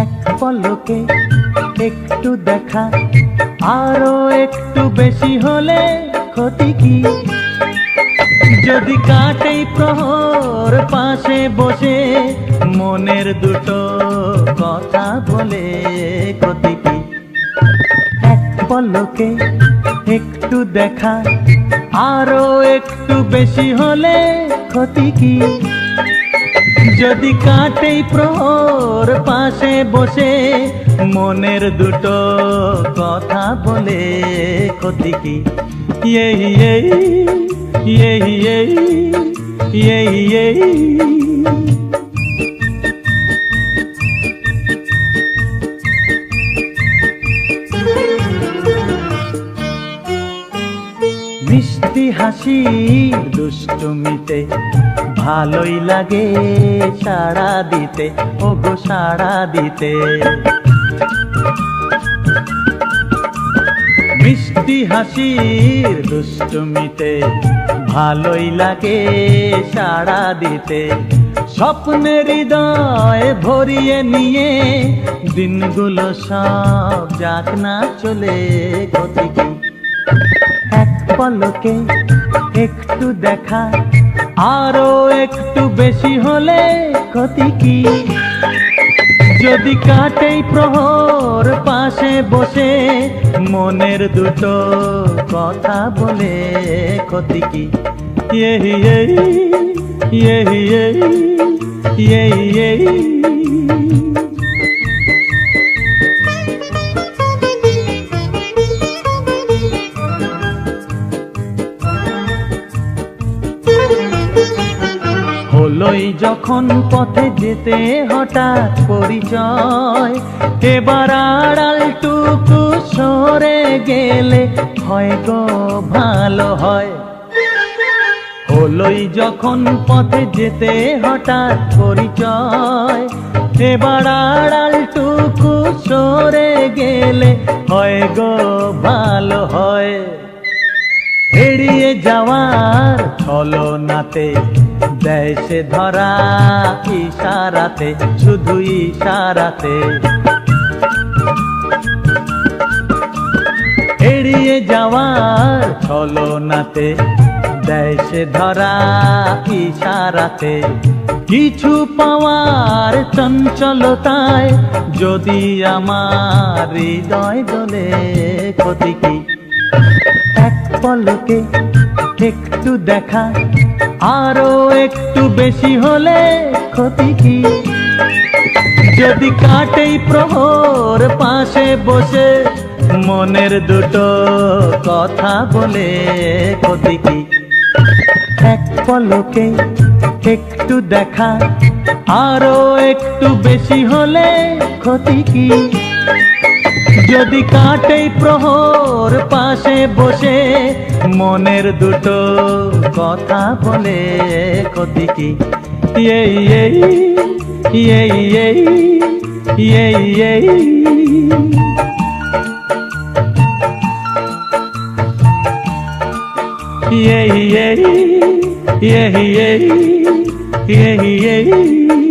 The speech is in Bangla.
এক পলকে একটু দেখা, আরো একটু বেশি হলে ক্ষতি কি? যদি কাটেই প্রহর পাশে বসে মনের দুটো কথা বলে ক্ষতি কি? এক পলকে একটু দেখা, আরো একটু বেশি হলে ক্ষতি কি? যদি কাটেই প্রহর পাশে বসে মনের দুটো কথা বলে ক্ষতি কি? মিষ্টি হাসি দুষ্টুমিতে ভালোই লাগে সাড়া দিতে, ওগো সাড়া দিতে। মিষ্টি হাসির দুষ্টুমিতে ভালোই লাগে সাড়া দিতে। স্বপ্নের হৃদয় ভরিয়ে নিয়ে দিনগুলো সব যাক না চলে ক্ষতি কি? এক পলকে একটু দেখা, আরো একটু বেশি হলে ক্ষতি কি? যদি কাটেই প্রহর পাশে বসে মনের দুটো কথা বলে ক্ষতি কি? হলোই যখন পথে যেতে হঠাৎ পরিচয়, এবার আড়ালটুকু সরে গেলে হয় গো ভালো হয়। হলোই যখন পথে যেতে হঠাৎ পরিচয়, এবার আড়ালটুকু সরে গেলে হয় গো ভালো হয়। এড়িয়ে যাওয়ার ছলনাতে দেয় সে ধরা ইশারাতে, শুধু ইশারাতে। এড়িয়ে যাওয়ার ছলনাতে দেয় সে ধরা ইশারাতে। কিছু পাওয়ার চঞ্চলতায় যদি আমার হৃদয় দোলে ক্ষতি কি? এক পলকে একটু দেখা, আরো একটু বেশি হলে ক্ষতি কি? যদি কাটেই প্রহর পাশে বসে মনের দুটো কথা বলে ক্ষতি কি? এক পলকে একটু দেখা, আরো একটু বেশি হলে ক্ষতি কি? যদি কাটেই প্রহর পাশে বসে মনের দুটো কথা বলে ক্ষতি কি? yeah.